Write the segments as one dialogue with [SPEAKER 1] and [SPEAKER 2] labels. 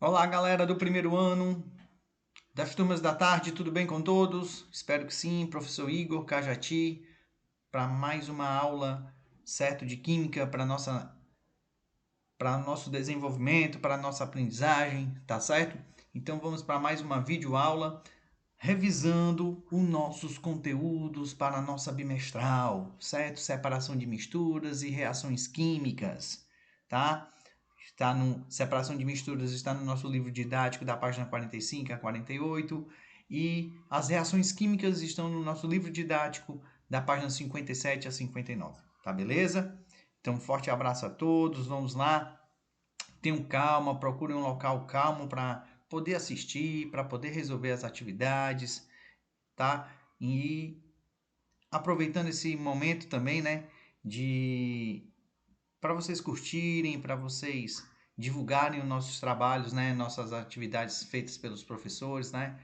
[SPEAKER 1] Olá, galera do primeiro ano, das turmas da tarde, tudo bem com todos? Espero que sim, professor Igor Cajati, para mais uma aula, certo, de química para nosso desenvolvimento, para nossa aprendizagem, tá certo? Então vamos para mais uma videoaula revisando os nossos conteúdos para a nossa bimestral, certo? Separação de misturas e reações químicas, tá? Separação de misturas está no nosso livro didático da página 45 a 48 e as reações químicas estão no nosso livro didático da página 57 a 59, tá beleza? Então, um forte abraço a todos, vamos lá. Tenham calma, procurem um local calmo para poder assistir, para poder resolver as atividades, tá? E aproveitando esse momento também, né, de para vocês curtirem, para vocês divulgarem os nossos trabalhos, né, nossas atividades feitas pelos professores, né?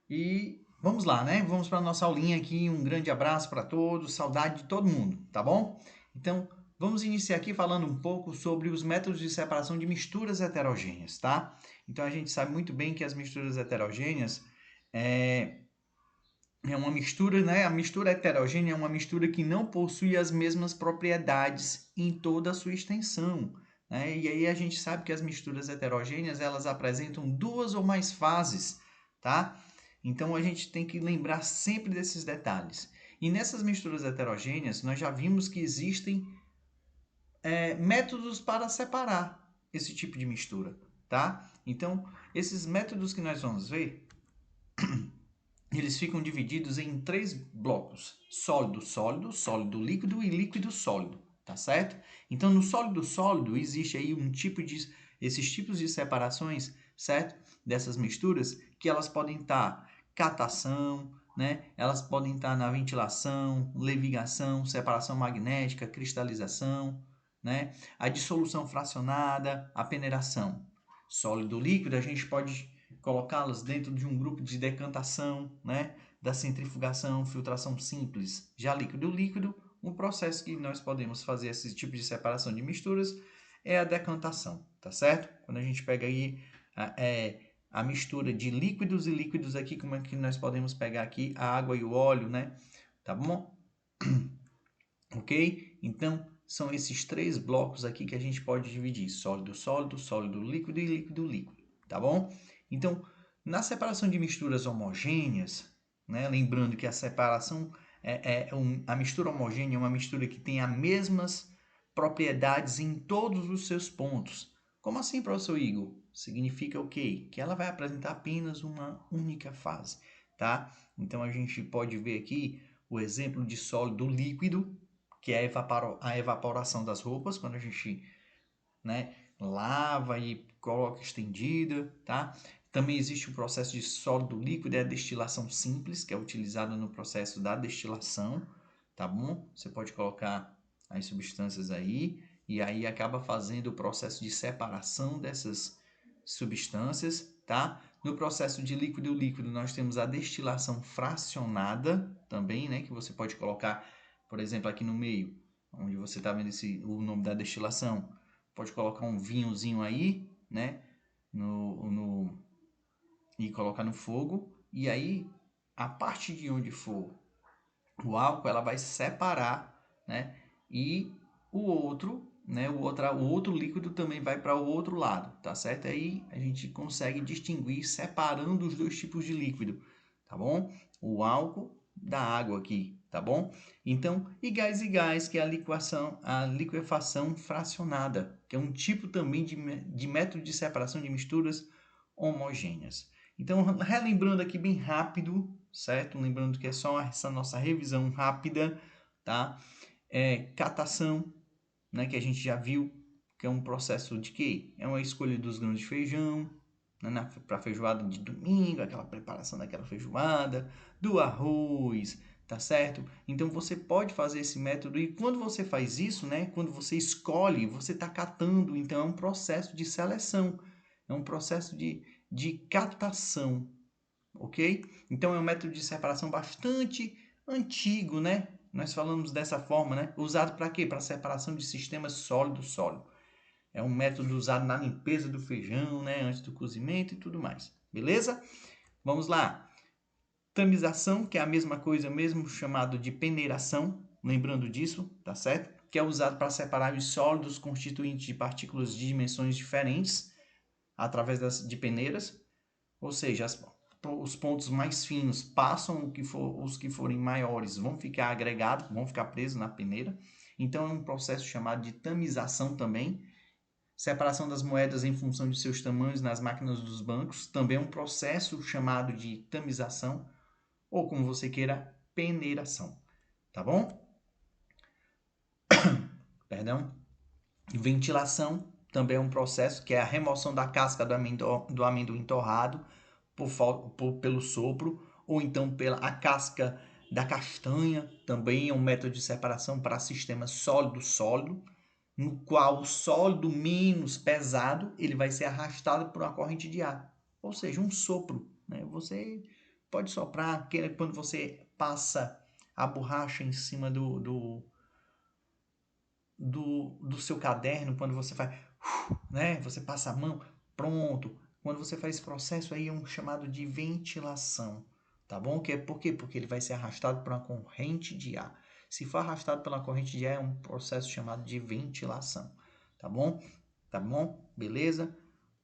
[SPEAKER 1] E vamos lá, né? Vamos para a nossa aulinha aqui. Um grande abraço para todos, saudade de todo mundo, tá bom? Então, vamos iniciar aqui falando um pouco sobre os métodos de separação de misturas heterogêneas, tá? Então, a gente sabe muito bem que as misturas heterogêneas é uma mistura, né? A mistura heterogênea é uma mistura que não possui as mesmas propriedades em toda a sua extensão, né? E aí a gente sabe que as misturas heterogêneas, elas apresentam duas ou mais fases, tá? Então a gente tem que lembrar sempre desses detalhes. E nessas misturas heterogêneas, nós já vimos que existem métodos para separar esse tipo de mistura, tá? Então, esses métodos que nós vamos ver eles ficam divididos em três blocos: sólido, sólido, sólido líquido e líquido sólido, tá certo? Então, no sólido sólido existe aí esses tipos de separações, certo? Dessas misturas que elas podem estar catação, né? Elas podem estar na ventilação, levigação, separação magnética, cristalização, né? A dissolução fracionada, a peneiração. Sólido líquido a gente pode colocá-las dentro de um grupo de decantação, né, da centrifugação, filtração simples. Já líquido, um processo que nós podemos fazer esse tipo de separação de misturas é a decantação, tá certo? Quando a gente pega aí a mistura de líquidos e líquidos aqui, como é que nós podemos pegar aqui a água e o óleo, né? Tá bom? Ok? Então, são esses três blocos aqui que a gente pode dividir: sólido, sólido, sólido, líquido e líquido, líquido, tá bom? Então, na separação de misturas homogêneas, né, lembrando que a separação a mistura homogênea é uma mistura que tem as mesmas propriedades em todos os seus pontos. Como assim, professor Igor? Significa o quê? Que ela vai apresentar apenas uma única fase, tá? Então a gente pode ver aqui o exemplo de sólido líquido, que é a evaporação das roupas, quando a gente, né, lava e coloca estendida, tá? Também existe o processo de sólido líquido, é a destilação simples, que é utilizado no processo da destilação, tá bom? Você pode colocar as substâncias aí, e aí acaba fazendo o processo de separação dessas substâncias, tá? No processo de líquido líquido, nós temos a destilação fracionada também, né? Que você pode colocar, por exemplo, aqui no meio, onde você está vendo o nome da destilação. Pode colocar um vinhozinho aí, né? E colocar no fogo. E aí, a parte de onde for o álcool, ela vai separar, né? E o outro, né? O outro líquido também vai para o outro lado, tá certo? Aí a gente consegue distinguir separando os dois tipos de líquido, tá bom? O álcool da água aqui, tá bom? Então, e gás, que é a liquefação fracionada, que é um tipo também de método de separação de misturas homogêneas. Então, relembrando aqui bem rápido, certo? Lembrando que é só essa nossa revisão rápida, tá? Catação, né, que a gente já viu, que é um processo de quê? É uma escolha dos grãos de feijão, né, para feijoada de domingo, aquela preparação daquela feijoada, do arroz, tá certo? Então você pode fazer esse método e quando você faz isso, né, quando você escolhe, você está catando, então é um processo de seleção, é um processo de catação, ok? Então é um método de separação bastante antigo, né? Nós falamos dessa forma, né? Usado para quê? Para separação de sistemas sólido-sólido. É um método usado na limpeza do feijão, né? Antes do cozimento e tudo mais. Beleza? Vamos lá. Tamização, que é a mesma coisa, mesmo chamado de peneiração. Lembrando disso, tá certo? Que é usado para separar os sólidos constituintes de partículas de dimensões diferentes através de peneiras. Ou seja, os pontos mais finos passam, os que forem maiores vão ficar agregados, vão ficar presos na peneira. Então, é um processo chamado de tamização também. Separação das moedas em função de seus tamanhos nas máquinas dos bancos, também é um processo chamado de tamização, ou como você queira, peneiração. Tá bom? Perdão. Ventilação também é um processo que é a remoção da casca do amendoim torrado pelo sopro, ou então a casca da castanha, também é um método de separação para sistema sólido-sólido, no qual o sólido menos pesado ele vai ser arrastado por uma corrente de ar, ou seja, um sopro. Né? Você pode soprar quando você passa a borracha em cima do seu caderno, quando você faz, né? Você passa a mão, pronto. Quando você faz esse processo aí é um chamado de ventilação, tá bom? Por quê? Porque ele vai ser arrastado por uma corrente de ar. Se for arrastado pela corrente de ar, é um processo chamado de ventilação, tá bom? Tá bom? Beleza?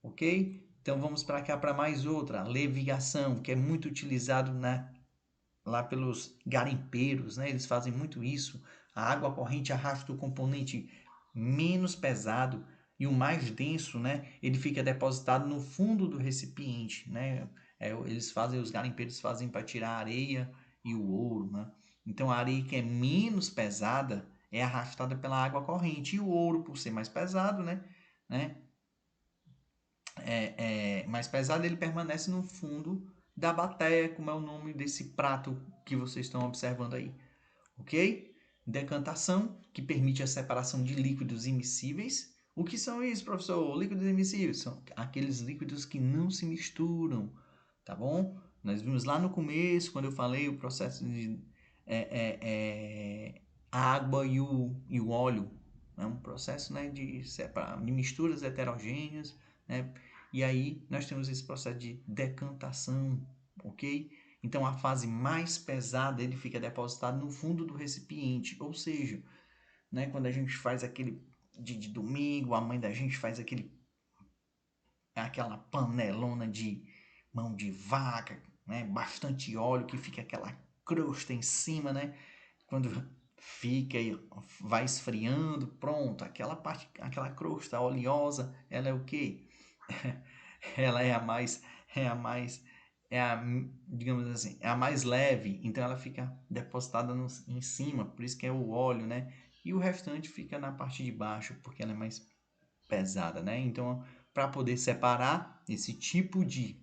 [SPEAKER 1] Ok? Então vamos para cá para mais outra, levigação, que é muito utilizado lá pelos garimpeiros, né? Eles fazem muito isso. A água corrente arrasta o componente menos pesado e o mais denso, né? Ele fica depositado no fundo do recipiente, né? Os garimpeiros fazem para tirar a areia e o ouro, né? Então a areia que é menos pesada é arrastada pela água corrente e o ouro, por ser mais pesado, né? Mais pesado, ele permanece no fundo da bateia, como é o nome desse prato que vocês estão observando aí, ok? Decantação, que permite a separação de líquidos immiscíveis. O que são isso, professor? Líquidos immiscíveis são aqueles líquidos que não se misturam, tá bom? Nós vimos lá no começo, quando eu falei o processo de a água e o óleo. É um processo, né, de misturas heterogêneas, né? E aí nós temos esse processo de decantação, ok? Então a fase mais pesada ele fica depositado no fundo do recipiente, ou seja, né, quando a gente faz aquele de domingo, a mãe da gente faz aquela panelona de mão de vaca, né, bastante óleo que fica aquela crosta em cima, né? Quando fica e vai esfriando, pronto, aquela crosta oleosa, ela é o quê? Ela é a mais, é a mais, é a, digamos assim, é a mais leve, então ela fica depositada em cima, por isso que é o óleo, né? E o restante fica na parte de baixo, porque ela é mais pesada, né? Então, para poder separar esse tipo de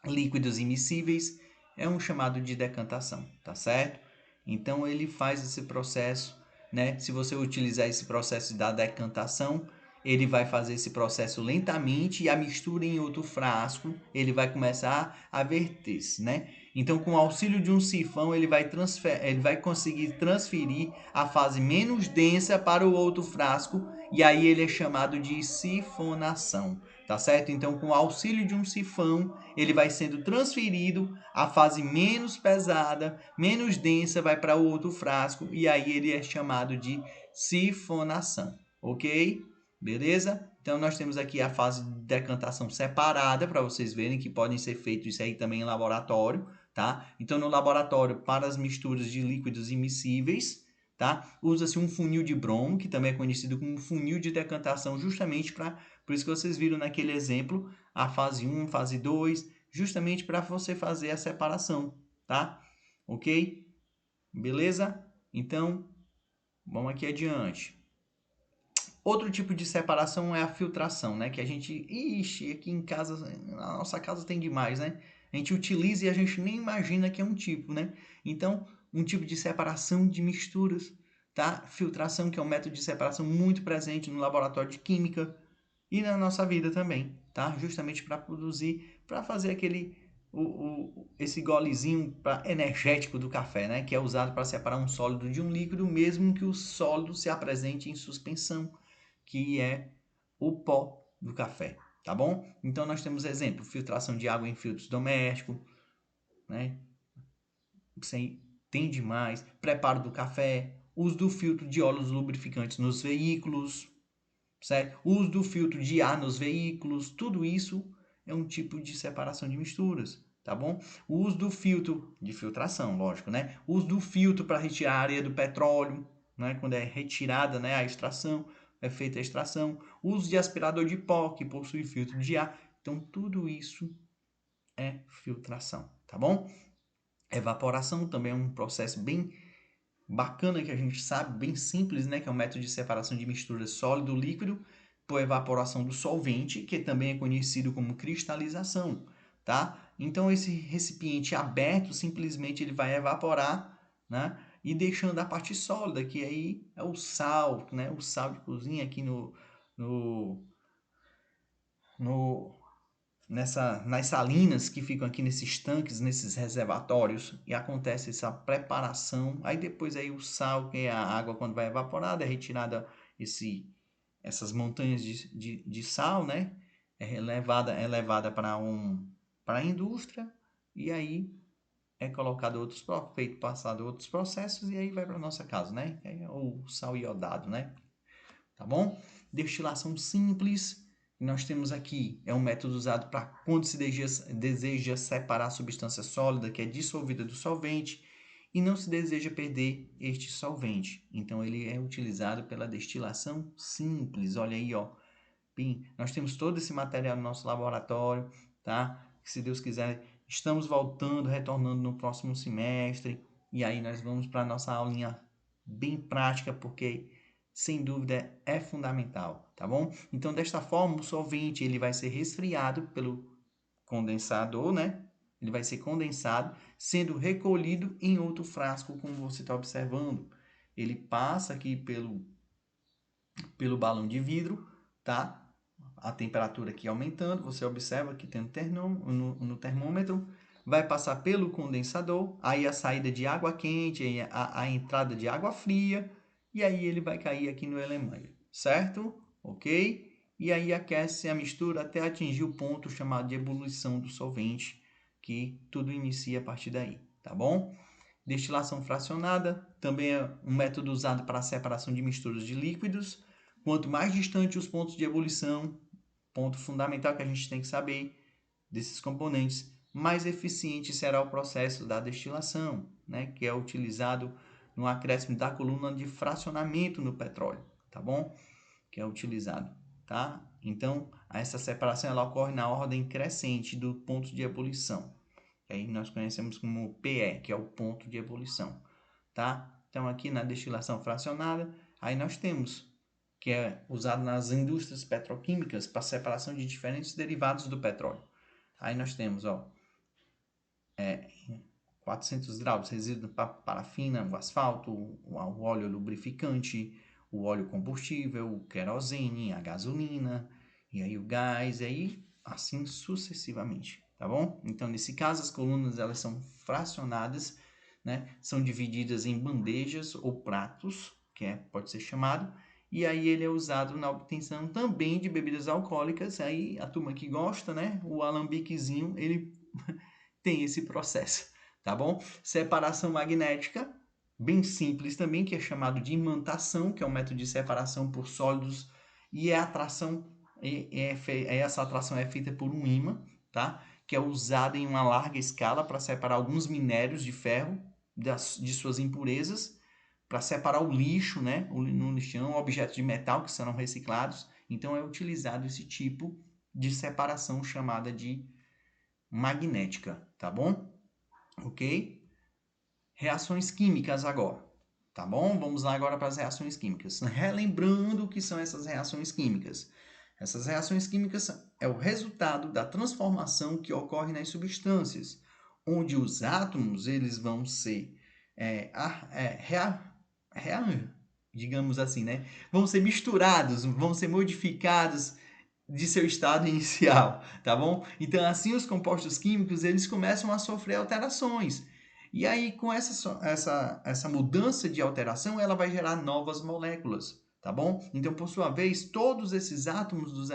[SPEAKER 1] líquidos immiscíveis, é um chamado de decantação, tá certo? Então, ele faz esse processo, né? Se você utilizar esse processo da decantação, ele vai fazer esse processo lentamente e a mistura em outro frasco, ele vai começar a verter-se, né? Então, com o auxílio de um sifão, ele vai conseguir transferir a fase menos densa para o outro frasco e aí ele é chamado de sifonação, tá certo? Então, com o auxílio de um sifão, ele vai sendo transferido, a fase menos pesada, menos densa vai para o outro frasco e aí ele é chamado de sifonação, ok? Beleza? Então nós temos aqui a fase de decantação separada para vocês verem que podem ser feitos isso aí também em laboratório, tá? Então no laboratório para as misturas de líquidos immiscíveis, tá? Usa-se um funil de bromo, que também é conhecido como funil de decantação, justamente por isso que vocês viram naquele exemplo, a fase 1, fase 2, justamente para você fazer a separação, tá? Ok? Beleza? Então, vamos aqui adiante. Outro tipo de separação é a filtração, né? Que a gente, aqui em casa, na nossa casa tem demais, né? A gente utiliza e a gente nem imagina que é um tipo, né? Então, um tipo de separação de misturas, tá? Filtração, que é um método de separação muito presente no laboratório de química e na nossa vida também, tá? Justamente para produzir, para fazer esse golezinho energético do café, né? Que é usado para separar um sólido de um líquido, mesmo que o sólido se apresente em suspensão, que é o pó do café, tá bom? Então, nós temos exemplo, filtração de água em filtros domésticos, né? Sem, tem demais, preparo do café, uso do filtro de óleos lubrificantes nos veículos, certo? Uso do filtro de ar nos veículos, tudo isso é um tipo de separação de misturas, tá bom? O uso do filtro de filtração, lógico, né? O uso do filtro para retirar a areia do petróleo, né? Quando é retirada, né, a extração, é feita a extração. O uso de aspirador de pó, que possui filtro de ar. Então, tudo isso é filtração, tá bom? Evaporação também é um processo bem bacana que a gente sabe, bem simples, né? Que é um método de separação de misturas sólido-líquido por evaporação do solvente, que também é conhecido como cristalização, tá? Então, esse recipiente aberto, simplesmente ele vai evaporar, né? E deixando a parte sólida, que aí é o sal, né? O sal de cozinha aqui no, no nas salinas que ficam aqui nesses tanques, nesses reservatórios, e acontece essa preparação. Aí depois aí o sal, que é a água quando vai evaporada, é retirada essas montanhas de sal, né? É levada para a indústria e aí é colocado passado outros processos e aí vai para nossa casa, né? É o sal iodado, né? Tá bom? Destilação simples, nós temos aqui, é um método usado para quando se deseja separar a substância sólida que é dissolvida do solvente e não se deseja perder este solvente. Então, ele é utilizado pela destilação simples. Olha aí, ó. Bem, nós temos todo esse material no nosso laboratório, tá? Que, se Deus quiser, estamos voltando, retornando no próximo semestre. E aí nós vamos para a nossa aulinha bem prática, porque sem dúvida é fundamental, tá bom? Então, desta forma, o solvente ele vai ser resfriado pelo condensador, né? Ele vai ser condensado, sendo recolhido em outro frasco, como você está observando. Ele passa aqui pelo balão de vidro, tá? A temperatura aqui aumentando, você observa que tem no termômetro, vai passar pelo condensador, aí a saída de água quente, a entrada de água fria, e aí ele vai cair aqui no elemental, certo? Ok? E aí aquece a mistura até atingir o ponto chamado de ebulição do solvente, que tudo inicia a partir daí, tá bom? Destilação fracionada também é um método usado para a separação de misturas de líquidos. Quanto mais distante os pontos de ebulição, ponto fundamental que a gente tem que saber desses componentes, mais eficiente será o processo da destilação, né, que é utilizado no acréscimo da coluna de fracionamento no petróleo, tá bom? Que é utilizado, tá? Então, essa separação ela ocorre na ordem crescente do ponto de ebulição. Que aí nós conhecemos como PE, que é o ponto de ebulição, tá? Então, aqui na destilação fracionada, aí nós temos que é usado nas indústrias petroquímicas para separação de diferentes derivados do petróleo. Aí nós temos, ó, 400 graus, resíduo para parafina, o asfalto, o óleo lubrificante, o óleo combustível, o querosene, a gasolina, e aí o gás, e aí assim sucessivamente, tá bom? Então, nesse caso, as colunas elas são fracionadas, né? São divididas em bandejas ou pratos, pode ser chamado, e aí ele é usado na obtenção também de bebidas alcoólicas. Aí a turma que gosta, né? O alambiquezinho, ele tem esse processo, tá bom? Separação magnética, bem simples também, que é chamado de imantação, que é um método de separação por sólidos, e essa atração é feita por um ímã, tá? Que é usado em uma larga escala para separar alguns minérios de ferro de suas impurezas, para separar o lixo, né? No lixão, objetos de metal que serão reciclados. Então é utilizado esse tipo de separação chamada de magnética, tá bom? Ok? Reações químicas agora, tá bom? Vamos lá agora para as reações químicas. Relembrando o que são essas reações químicas. Essas reações químicas é o resultado da transformação que ocorre nas substâncias, onde os átomos eles vão ser digamos assim, né? Vão ser misturados, vão ser modificados de seu estado inicial, tá bom? Então, assim, os compostos químicos, eles começam a sofrer alterações. E aí, com essa mudança de alteração, ela vai gerar novas moléculas, tá bom? Então, por sua vez, todos esses átomos dos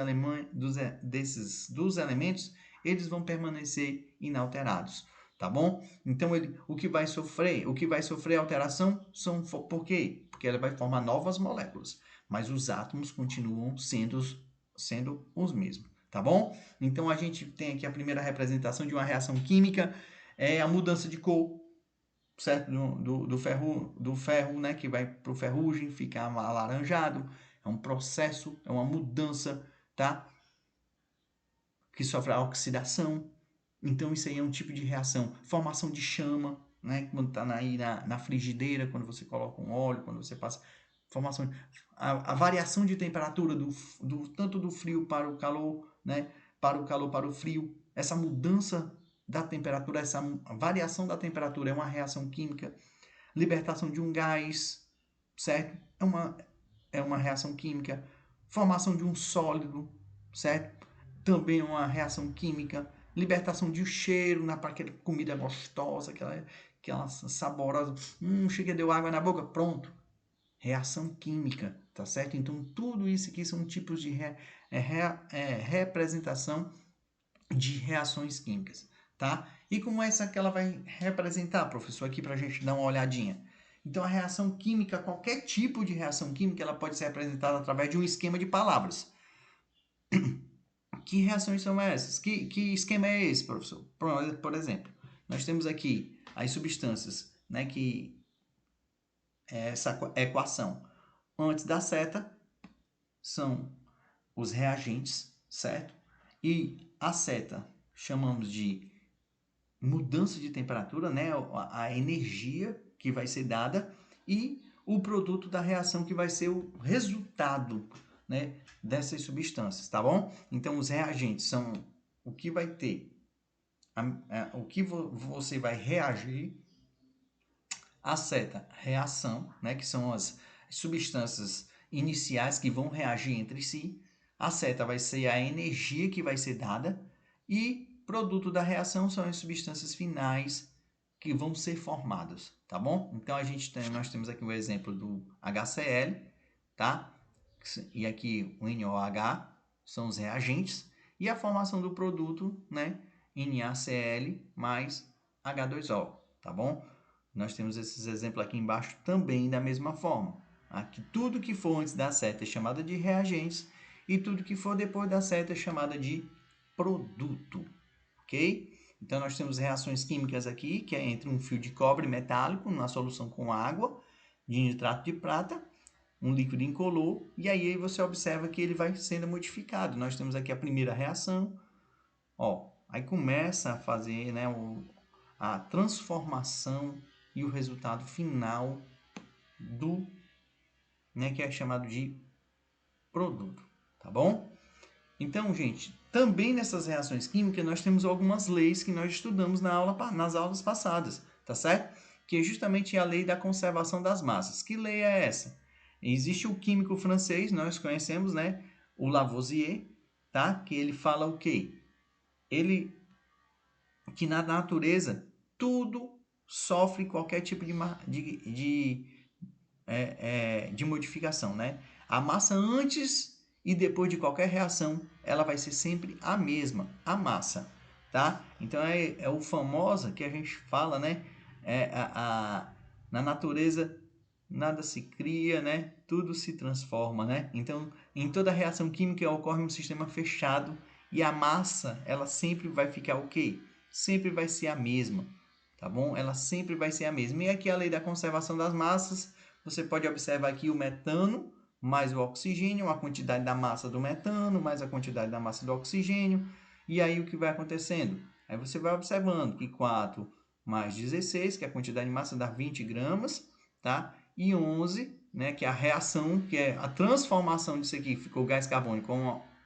[SPEAKER 1] elementos, eles vão permanecer inalterados, tá bom? Então, o que vai sofrer alteração por quê? Porque ela vai formar novas moléculas, mas os átomos continuam sendo os mesmos, tá bom? Então, a gente tem aqui a primeira representação de uma reação química, é a mudança de cor, certo? Do ferro, né, que vai para o ferrugem, ficar alaranjado. É um processo, é uma mudança, tá? Que sofre a oxidação. Então, isso aí é um tipo de reação. Formação de chama, né? Quando está aí na frigideira, quando você coloca um óleo, quando você passa. Formação, a variação de temperatura tanto do frio para o calor, né? Para o calor para o frio. Essa mudança da temperatura, essa variação da temperatura é uma reação química. Libertação de um gás, certo? É uma reação química. Formação de um sólido, certo? Também é uma reação química. Libertação de um cheiro para aquela comida gostosa, aquela saborosa. Chega, deu água na boca, pronto. Reação química, tá certo? Então, tudo isso aqui são tipos de representação de reações químicas, tá? E como é essa que ela vai representar, professor, aqui para a gente dar uma olhadinha. Então, a reação química, qualquer tipo de reação química, ela pode ser representada através de um esquema de palavras. Que reações são essas? Que esquema é esse, professor? Por exemplo, nós temos aqui as substâncias, né, que é essa equação. Antes da seta são os reagentes, certo? E a seta chamamos de mudança de temperatura, né, a energia que vai ser dada e o produto da reação que vai ser o resultado, né, dessas substâncias, tá bom? Então, os reagentes são o que vai ter, o que você vai reagir, a seta, reação, né, que são as substâncias iniciais que vão reagir entre si, a seta vai ser a energia que vai ser dada e produto da reação são as substâncias finais que vão ser formadas, tá bom? Então nós temos aqui o exemplo do HCl, tá? E aqui o NaOH são os reagentes e a formação do produto, né? NaCl mais H2O, tá bom? Nós temos esses exemplos aqui embaixo também da mesma forma. Aqui tudo que for antes da seta é chamada de reagentes e tudo que for depois da seta é chamada de produto, ok? Então, nós temos reações químicas aqui, que é entre um fio de cobre metálico, numa solução com água, de nitrato de prata, um líquido incolor, e aí você observa que ele vai sendo modificado. Nós temos aqui a primeira reação, ó, aí começa a fazer, né, a transformação e o resultado final do, né, que é chamado de produto, tá bom? Então, gente, também nessas reações químicas nós temos algumas leis que nós estudamos nas aulas passadas, tá certo? Que é justamente a lei da conservação das massas. Que lei é essa? Existe o químico francês, nós conhecemos, né? O Lavoisier, tá? Que ele fala o quê? Que na natureza tudo sofre qualquer tipo de modificação, né? A massa antes e depois de qualquer reação, ela vai ser sempre a mesma, a massa, tá? Então é o famoso que a gente fala, né? Na natureza nada se cria, né? Tudo se transforma, né? Então, em toda reação química ocorre um sistema fechado e a massa, ela sempre vai ficar o quê? Sempre vai ser a mesma, tá bom? Ela sempre vai ser a mesma. E aqui a lei da conservação das massas, você pode observar aqui o metano mais o oxigênio, a quantidade da massa do metano mais a quantidade da massa do oxigênio. E aí o que vai acontecendo? Aí você vai observando que 4 mais 16, que é a quantidade de massa dá 20 gramas, tá? E 11, né, que é a reação, que é a transformação disso aqui, ficou gás carbônico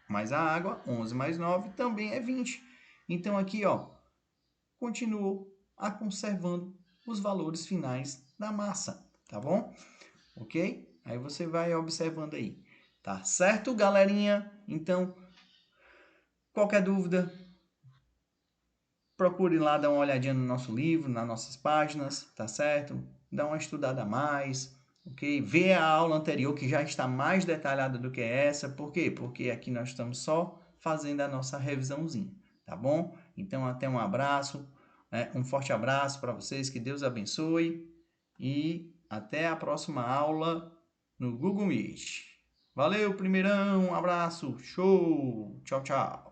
[SPEAKER 1] mais a água, 11 mais 9 também é 20. Então aqui, ó, continuou a conservando os valores finais da massa, tá bom? Ok? Aí você vai observando aí, tá certo, galerinha? Então, qualquer dúvida, procure lá dar uma olhadinha no nosso livro, nas nossas páginas, tá certo? Dá uma estudada a mais, ok? Vê a aula anterior que já está mais detalhada do que essa. Por quê? Porque aqui nós estamos só fazendo a nossa revisãozinha, tá bom? Então, até um abraço, um forte abraço para vocês, que Deus abençoe e até a próxima aula no Google Meet. Valeu, primeirão, um abraço, show, tchau, tchau.